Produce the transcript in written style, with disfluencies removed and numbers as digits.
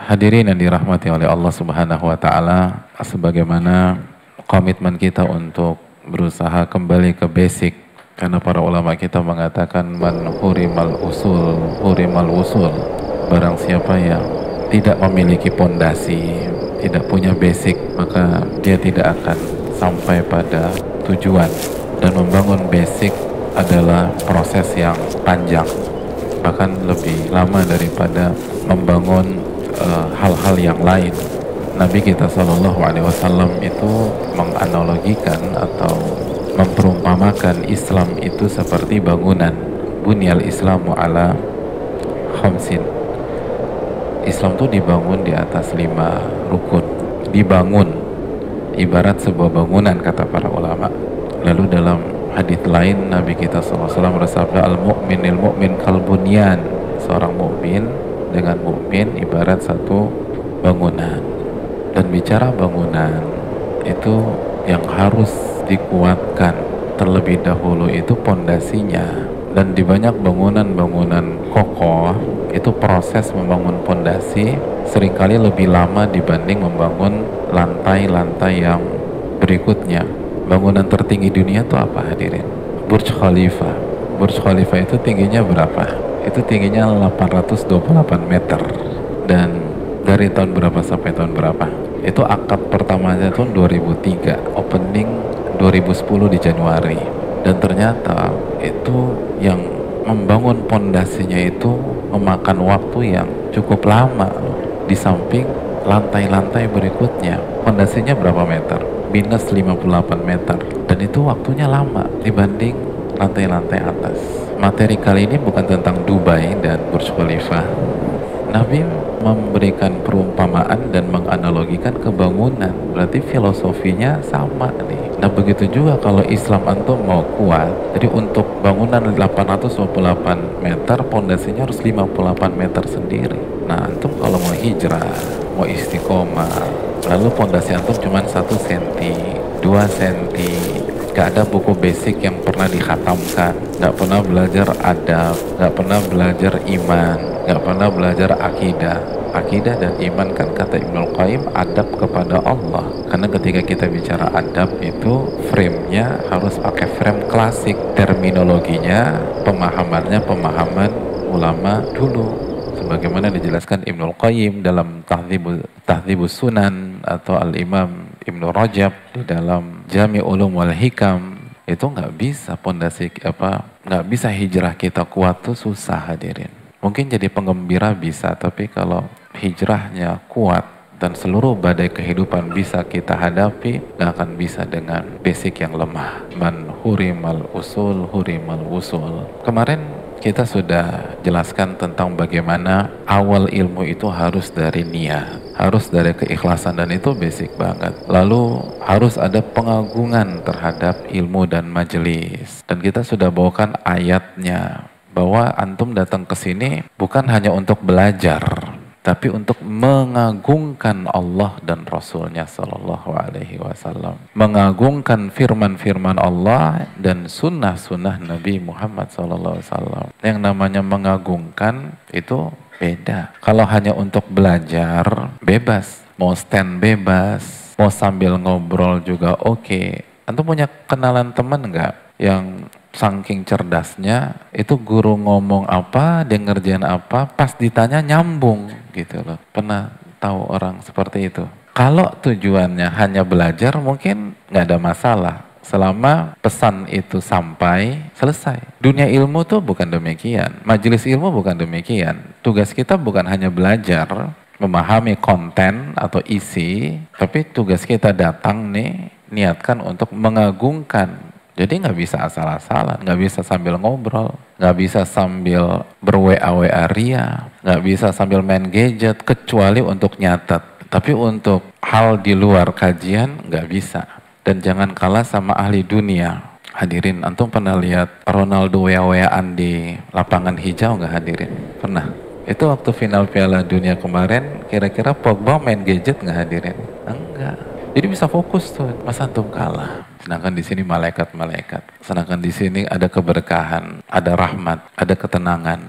Hadirin yang dirahmati oleh Allah Subhanahu wa taala, sebagaimana komitmen kita untuk berusaha kembali ke basic, karena para ulama kita mengatakan man hurimal usul hurimal usul. Barang siapa yang tidak memiliki pondasi, tidak punya basic, maka dia tidak akan sampai pada tujuan. Dan membangun basic adalah proses yang panjang, bahkan lebih lama daripada membangun hal-hal yang lain. Nabi kita Shallallahu Alaihi Wasallam itu menganalogikan atau memperumpamakan Islam itu seperti bangunan. Bunyal Islamu ala khamsin. Islam itu dibangun di atas 5 rukun. Dibangun ibarat sebuah bangunan, kata para ulama. Lalu dalam hadits lain Nabi kita SAW bersabda, al-mu'minil mu'min kalbunyan. Seorang mukmin dengan mukmin ibarat satu bangunan. Dan bicara bangunan itu yang harus dikuatkan terlebih dahulu itu pondasinya. Dan di banyak bangunan-bangunan kokoh itu proses membangun pondasi seringkali lebih lama dibanding membangun lantai-lantai yang berikutnya. Bangunan tertinggi dunia itu apa, hadirin? Burj Khalifa. Burj Khalifa itu tingginya berapa? Itu tingginya 828 meter. Dan dari tahun berapa sampai tahun berapa? Itu akad pertamanya tahun 2003, opening 2010 di Januari. Dan ternyata itu yang membangun pondasinya itu memakan waktu yang cukup lama. Di samping lantai-lantai berikutnya, pondasinya berapa meter? Minus 58 meter. Dan itu waktunya lama dibanding lantai-lantai atas. Materi kali ini bukan tentang Dubai dan Burj Khalifa. Nabi memberikan perumpamaan dan menganalogikan kebangunan. Berarti filosofinya sama nih. Nah begitu juga kalau Islam antum mau kuat, jadi untuk bangunan 828 meter, pondasinya harus 58 meter sendiri. Nah antum kalau mau hijrah, mau istiqomah, lalu pondasi antum cuma 1 cm, 2 cm, gak ada buku basic yang pernah dikhatamkan, gak pernah belajar adab, gak pernah belajar iman, gak pernah belajar akidah. Akidah dan iman kan kata Ibnul Qayyim adab kepada Allah. Karena ketika kita bicara adab itu frame-nya harus pakai frame klasik, terminologinya, pemahamannya pemahaman ulama dulu. Sebagaimana dijelaskan Ibnul Qayyim dalam Tahdzibus Sunan atau Al-Imam Ibnu Rajab di dalam Jami' Ulum wal Hikam. Itu nggak bisa pondasi nggak bisa hijrah kita kuat tuh susah, hadirin. Mungkin jadi penggembira bisa, tapi kalau hijrahnya kuat dan seluruh badai kehidupan bisa kita hadapi, nggak akan bisa dengan basic yang lemah. Man hurimal usul hurimal usul. Kemarin kita sudah jelaskan tentang bagaimana awal ilmu itu harus dari niat, harus dari keikhlasan, dan itu basic banget. Lalu harus ada pengagungan terhadap ilmu dan majelis. Dan kita sudah bawakan ayatnya bahwa antum datang ke sini bukan hanya untuk belajar, tapi untuk mengagungkan Allah dan Rasulnya Sallallahu Alaihi Wasallam, mengagungkan firman-firman Allah dan sunnah-sunnah Nabi Muhammad Sallallahu Alaihi Wasallam. Yang namanya mengagungkan itu beda. Kalau hanya untuk belajar, bebas, mau stand bebas, mau sambil ngobrol juga oke. Antum punya kenalan teman nggak yang saking cerdasnya itu guru ngomong apa, dia ngerjain apa, pas ditanya nyambung gitu loh. Pernah tahu orang seperti itu? Kalau tujuannya hanya belajar mungkin nggak ada masalah, selama pesan itu sampai selesai. Dunia ilmu tuh bukan demikian, majelis ilmu bukan demikian. Tugas kita bukan hanya belajar, memahami konten atau isi, tapi tugas kita datang nih, niatkan untuk mengagungkan. Jadi nggak bisa asal-asalan, nggak bisa sambil ngobrol, nggak bisa sambil ber-WA ria, nggak bisa sambil main gadget, kecuali untuk nyatet. Tapi untuk hal di luar kajian nggak bisa. Dan jangan kalah sama ahli dunia. Hadirin, antum pernah lihat Ronaldo WA-WAan di lapangan hijau nggak, hadirin? Pernah? Itu waktu final Piala Dunia kemarin, kira-kira Pogba main gadget nggak, hadirin? Enggak. Jadi bisa fokus tuh, masa antum kalah. Sedangkan di sini malaikat-malaikat. Sedangkan di sini ada keberkahan, ada rahmat, ada ketenangan.